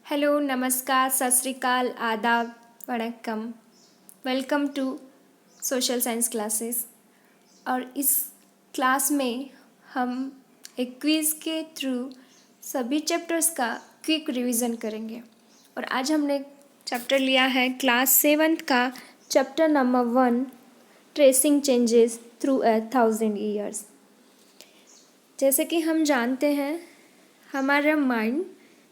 Hello, नमस्कार, सत Sri Akal, adaab, vanakkam. Welcome to social science classes. और इस क्लास में हम एक क्विज़ के थ्रू सभी चैप्टर्स का क्विक रिवीजन करेंगे। और आज हमने चैप्टर लिया है क्लास 7th का chapter number 1, tracing changes through 1000 years. जैसे कि हम जानते हैं, हमारा माइंड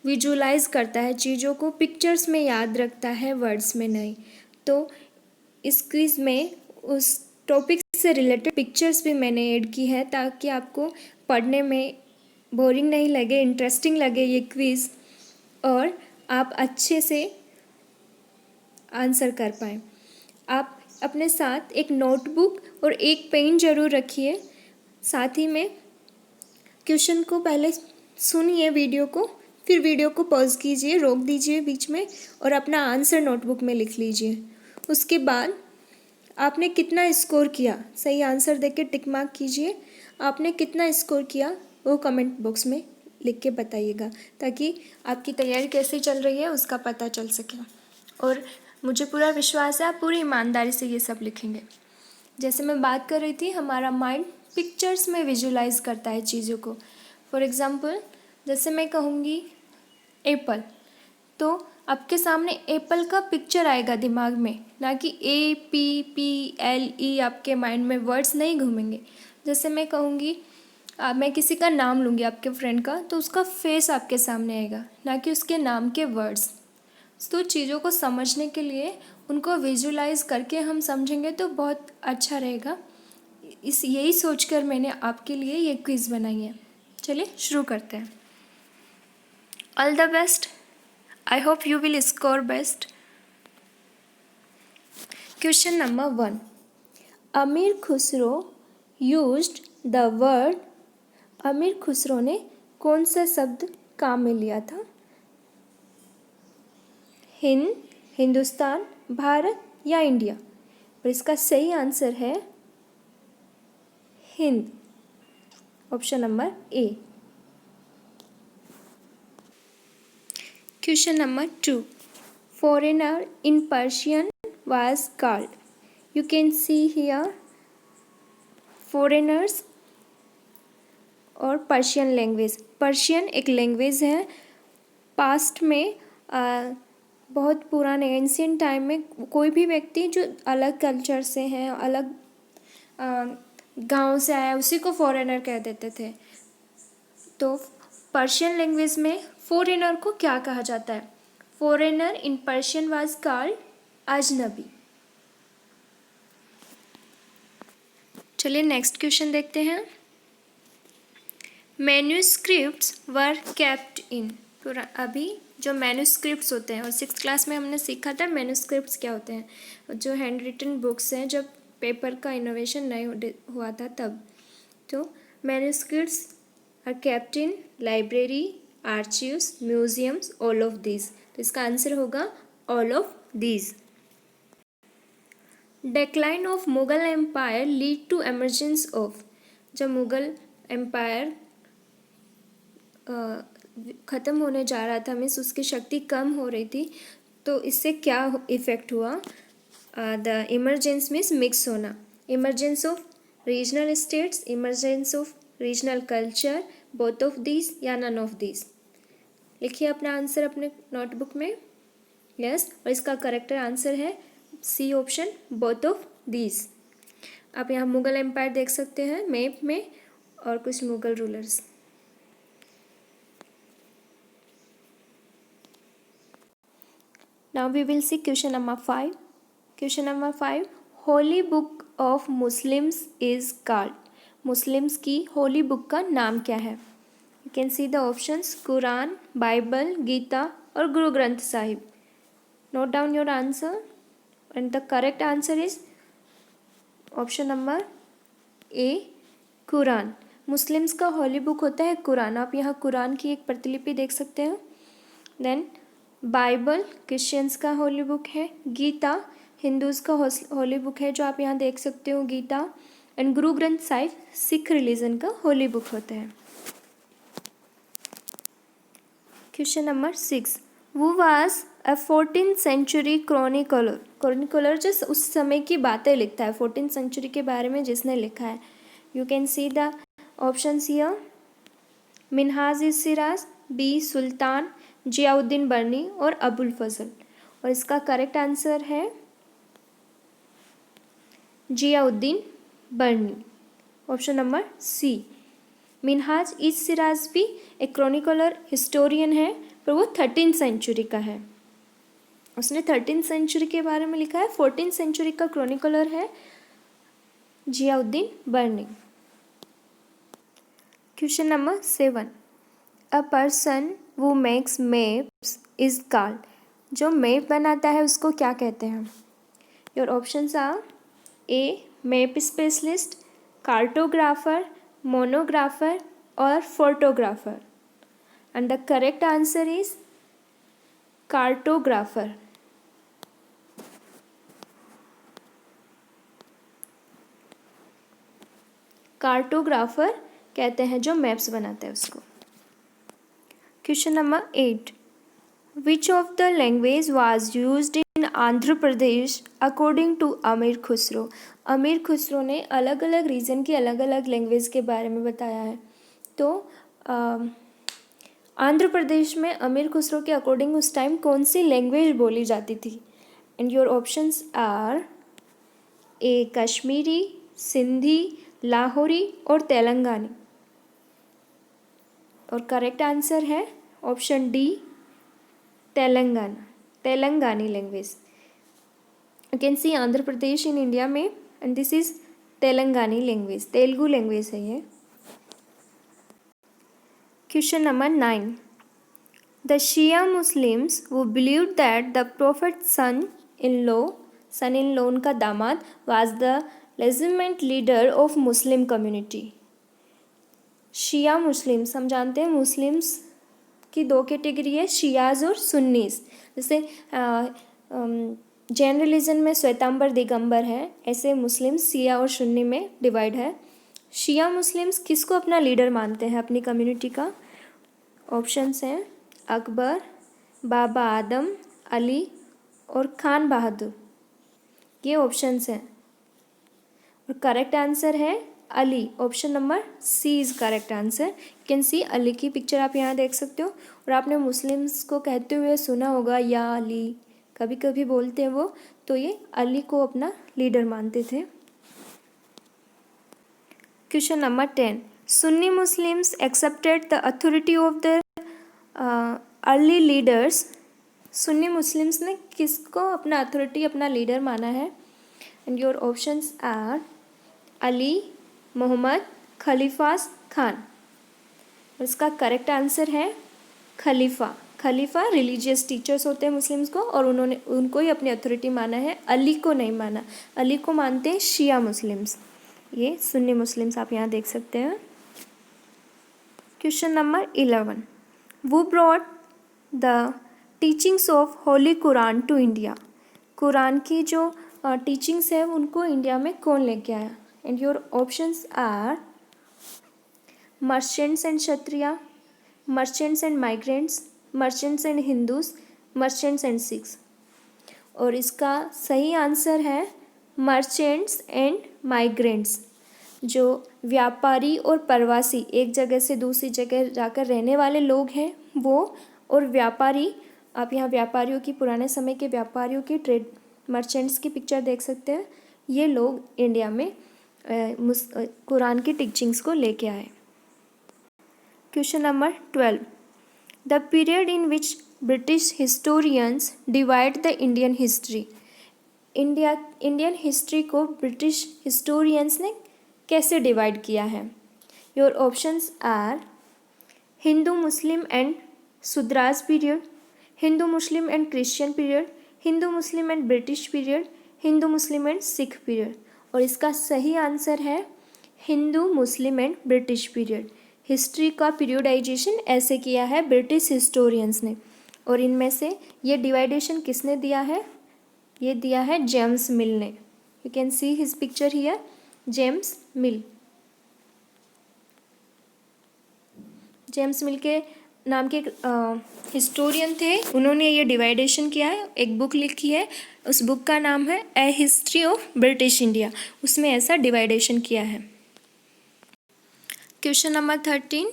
विजुलाइज करता है चीज़ों को, पिक्चर्स में याद रखता है, वर्ड्स में नहीं। तो इस क्विज़ में उस टॉपिक से रिलेटेड पिक्चर्स भी मैंने ऐड की है ताकि आपको पढ़ने में बोरिंग नहीं लगे, इंटरेस्टिंग लगे ये क्विज़, और आप अच्छे से आंसर कर पाएँ। आप अपने साथ एक नोटबुक और एक पेन ज़रूर रखिए। साथ ही में क्वेश्चन को पहले सुनिए वीडियो को, फिर वीडियो को पॉज कीजिए, रोक दीजिए बीच में और अपना आंसर नोटबुक में लिख लीजिए। उसके बाद आपने कितना स्कोर किया, सही आंसर देके टिक मार्क कीजिए। आपने कितना स्कोर किया वो कमेंट बॉक्स में लिख के बताइएगा, ताकि आपकी तैयारी कैसी चल रही है उसका पता चल सके। और मुझे पूरा विश्वास है आप पूरी ईमानदारी से ये सब लिखेंगे। जैसे मैं बात कर रही थी, हमारा माइंड पिक्चर्स में विजुलाइज करता है चीज़ों को। फॉर एग्ज़ाम्पल, जैसे मैं कहूँगी एप्पल, तो आपके सामने एप्पल का पिक्चर आएगा दिमाग में, ना कि APPLE आपके माइंड में वर्ड्स नहीं घूमेंगे। जैसे मैं कहूँगी, मैं किसी का नाम लूँगी आपके फ्रेंड का, तो उसका फेस आपके सामने आएगा, ना कि उसके नाम के वर्ड्स। तो चीज़ों को समझने के लिए उनको विजुलाइज करके हम समझेंगे तो बहुत अच्छा रहेगा। यही सोचकर मैंने आपके लिए ये क्विज़ बनाई है। चलिए शुरू करते हैं। All the best. I hope you will score best. Question number 1, अमीर खुसरो यूज्ड द वर्ड। अमीर खुसरो ने कौन सा शब्द काम में लिया था? हिंद, हिंदुस्तान, भारत या इंडिया? और इसका सही आंसर है Hind, option number A. Question number 2, foreigner in Persian was called. You can see here foreigners और पर्शियन लैंग्वेज। पर्शियन एक लैंग्वेज है, पास्ट में बहुत पुराने एंशियंट टाइम में कोई भी व्यक्ति जो अलग कल्चर से हैं, अलग गांव से आया, उसी को फॉरेनर कह देते थे। तो पर्शियन लैंग्वेज में फॉरेनर को क्या कहा जाता है? Foreigner in Persian was called अजनबी। चलिए नेक्स्ट क्वेश्चन देखते हैं। Manuscripts were kept in. अभी जो मैन्यूस्क्रिप्ट्स होते हैं, और 6th क्लास में हमने सीखा था मैन्यूस्क्रिप्ट्स क्या होते हैं, जो हैंड रिटन बुक्स हैं, जब पेपर का इनोवेशन नहीं हुआ था तब। तो manuscripts are kept in library, archives, museums, all of these. तो इसका आंसर होगा all of these. Decline of Mughal empire lead to emergence of. जब मुगल एम्पायर ख़त्म होने जा रहा था, मीन्स उसकी शक्ति कम हो रही थी, तो इससे क्या इफ़ेक्ट हुआ? द इमरजेंस मीन्स मिक्स होना, emergence of regional states, emergence of regional culture, both of these या नन ऑफ दीज। लिखिए अपना आंसर अपने नोटबुक में। यस, और इसका करेक्ट आंसर है C option, both of these. आप यहाँ मुगल एम्पायर देख सकते हैं मैप में, और कुछ Mughal rulers. Now we will see question number 5. Question number 5, holy book of Muslims is called. Muslims की होली बुक का नाम क्या है? You can see the options, Quran, Bible, Gita और Guru Granth Sahib. Note down your answer and the correct answer is option number A, Quran. Muslims का holy book होता है कुरान। आप यहाँ कुरान की एक प्रतिलिपि देख सकते हैं। देन बाइबल क्रिश्चियंस का होली बुक है, गीता हिंदूज़ का होली बुक है, जो आप यहाँ देख सकते हो Gita, and Guru Granth Sahib Sikh religion का होली बुक होता है। Question number 6, who was a 14th century chronicler. Chronicler जो उस समय की बातें लिखता है, 14th सेंचुरी के बारे में जिसने लिखा है। You can see the options here, Minhaj us Siraj, B Sultan, Ziauddin Barni और अबुल फजल। और इसका करेक्ट आंसर है Ziauddin Barni, option number C. Minhaj us Siraj भी एक क्रॉनिकलर हिस्टोरियन है, पर वो 13th सेंचुरी का है। उसने 13th सेंचुरी के बारे में लिखा है। 14th सेंचुरी का क्रॉनिकलर है Ziauddin Barni. Question number 7, a person who makes maps is called. जो मैप बनाता है उसको क्या कहते हैं? Your options are A map specialist, cartographer, monographer और photographer. And the correct answer is cartographer. Cartographer कहते हैं जो मैप्स बनाते हैं उसको। Question number 8, which of the language was used in Andhra Pradesh according to Amir Khusro. अमीर खुसरो ने अलग अलग रीजन की अलग अलग लैंग्वेज के बारे में बताया है। तो आंध्र प्रदेश में अमीर खुसरो के अकॉर्डिंग उस टाइम कौन सी लैंग्वेज बोली जाती थी? And your options are A Kashmiri, Sindhi, Lahori और तेलंगानी। और करेक्ट आंसर है option D, Telangana, Telangani language. You can see Andhra Pradesh in India में and this is Telangani language, Telugu language है ये। Question number 9, the Shia Muslims who believe that the prophet son in law उनका दामाद was the legitimate leader of Muslim community. Shia Muslims, हम जानते हैं Muslims की दो कैटेगरी है, शियाज और सुन्नीस। जैसे जैन रिलीजन में श्वेतांबर दिगंबर है, ऐसे मुस्लिम्स शिया और सुन्नी में डिवाइड है। शिया मुस्लिम्स किसको अपना लीडर मानते हैं अपनी कम्युनिटी का? ऑप्शंस हैं अकबर, बाबा आदम, अली और खान बहादुर। ये ऑप्शंस हैं और करेक्ट आंसर है Ali, option number C is correct answer. You can see Ali की पिक्चर आप यहाँ देख सकते हो। और आपने मुस्लिम्स को कहते हुए सुना होगा या अली, कभी कभी बोलते हैं वो, तो ये अली को अपना लीडर मानते थे। Question number 10, Sunni Muslims accepted the authority of the early leaders. Sunni Muslims ने किसको अपना अथॉरिटी, अपना लीडर माना है? And your options are Ali, Mohammed, khalifas, Khan. और इसका करेक्ट आंसर है खलीफा। खलीफा रिलीजियस टीचर्स होते हैं मुस्लिम्स को, और उन्होंने उनको ही अपनी अथॉरिटी माना है, अली को नहीं माना। अली को मानते हैं शिया मुस्लिम्स। ये सुन्नी मुस्लिम्स आप यहाँ देख सकते हैं। Question number 11, who brought the teachings of holy Quran to India. Quran की जो टीचिंग्स है उनको इंडिया में कौन लेके आया? And your options are merchants and Kshatriya, merchants and migrants, merchants and Hindus, merchants and Sikhs. और इसका सही आंसर है मर्चेंट्स एंड माइग्रेंट्स। जो व्यापारी और प्रवासी, एक जगह से दूसरी जगह जाकर रहने वाले लोग हैं वो, और व्यापारी, आप यहाँ व्यापारियों की, पुराने समय के व्यापारियों की, ट्रेड मर्चेंट्स की पिक्चर देख सकते हैं। ये लोग इंडिया में कुरान की टीचिंग्स को लेके आए। Question number 12, the period in which British historians divide the Indian history. Indian history को ब्रिटिश हिस्टोरियंस ने कैसे डिवाइड किया है? Your options are Hindu Muslim and Shudras period, Hindu Muslim and Christian period, Hindu Muslim and British period, Hindu Muslim and Sikh period. और इसका सही answer है Hindu Muslim and British period. History का पीरियडाइजेशन ऐसे किया है ब्रिटिश हिस्टोरियंस ने। और इनमें से ये डिवाइडेशन किसने दिया है? ये दिया है जेम्स मिल ने। You can see his picture here, James mill. James मिल के नाम के एक हिस्टोरियन थे, उन्होंने ये डिवाइडेशन किया है, एक बुक लिखी है, उस बुक का नाम है ए हिस्ट्री ऑफ ब्रिटिश इंडिया, उसमें ऐसा डिवाइडेशन किया है। क्वेश्चन नंबर 13,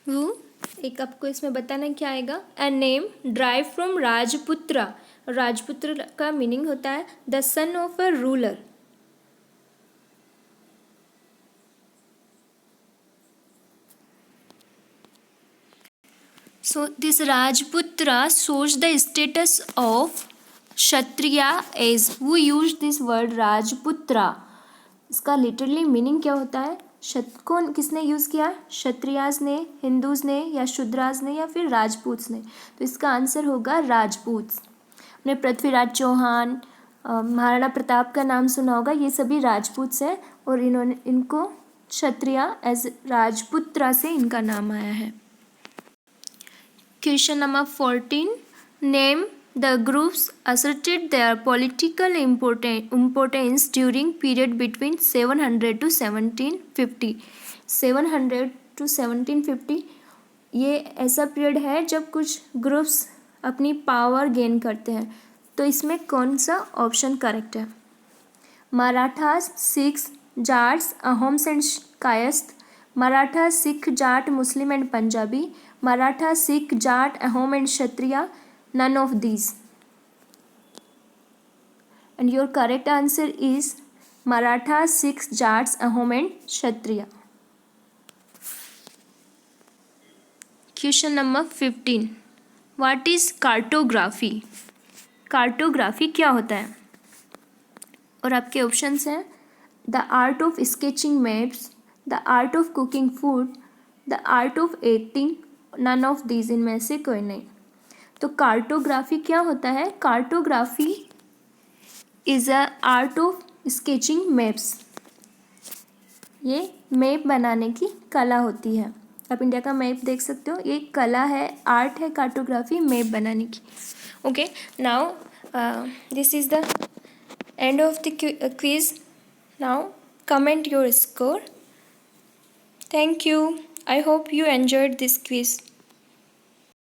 वो एक आपको इसमें बताना क्या आएगा, ए नेम ड्राइव फ्रॉम राजपुत्रा। राजपुत्र का मीनिंग होता है the son of a ruler. So this Rajputra shows the status of Kshatriya as who used this word Rajputra। इसका लिटरली मीनिंग क्या होता है, कौन किसने यूज़ किया, क्षत्रियाज ने, हिंदूज ने, या शूद्राज ने, या फिर राजपूत ने। तो इसका आंसर होगा राजपूत। अपने पृथ्वीराज चौहान, महाराणा प्रताप का नाम सुना होगा, ये सभी राजपूत हैं और इनको क्षत्रिया एज राजपुत्रा से इनका नाम आया है। Question number 14, name the groups asserted their political importance during period between 700 to 1750। 700 to 1750 ये ऐसा पीरियड है जब कुछ ग्रुप्स अपनी पावर गेन करते हैं। तो इसमें कौन सा ऑप्शन करेक्ट है, Marathas, Sikhs, Jats, Ahoms and Kayasth, Maratha, Sikh, Jat, Muslim and Punjabi, Maratha, Sikh, Jat, Ahom and Kshatriya, none of these। And your correct answer is Maratha, Sikhs, Jats, Ahom and Kshatriya। Question number 15, what is cartography? Cartography क्या होता है? और आपके ऑप्शंस हैं the art of sketching maps, the art of cooking food, the art of acting, none of these, इनमें से कोई नहीं। तो कार्टोग्राफी क्या होता है, cartography is a art of sketching maps. ये मैप बनाने की कला होती है। आप इंडिया का मैप देख सकते हो, ये कला है, आर्ट है कार्टोग्राफी मैप बनाने की। Okay, now this is the end of the quiz. Now comment your score। Thank you. I hope you enjoyed this quiz.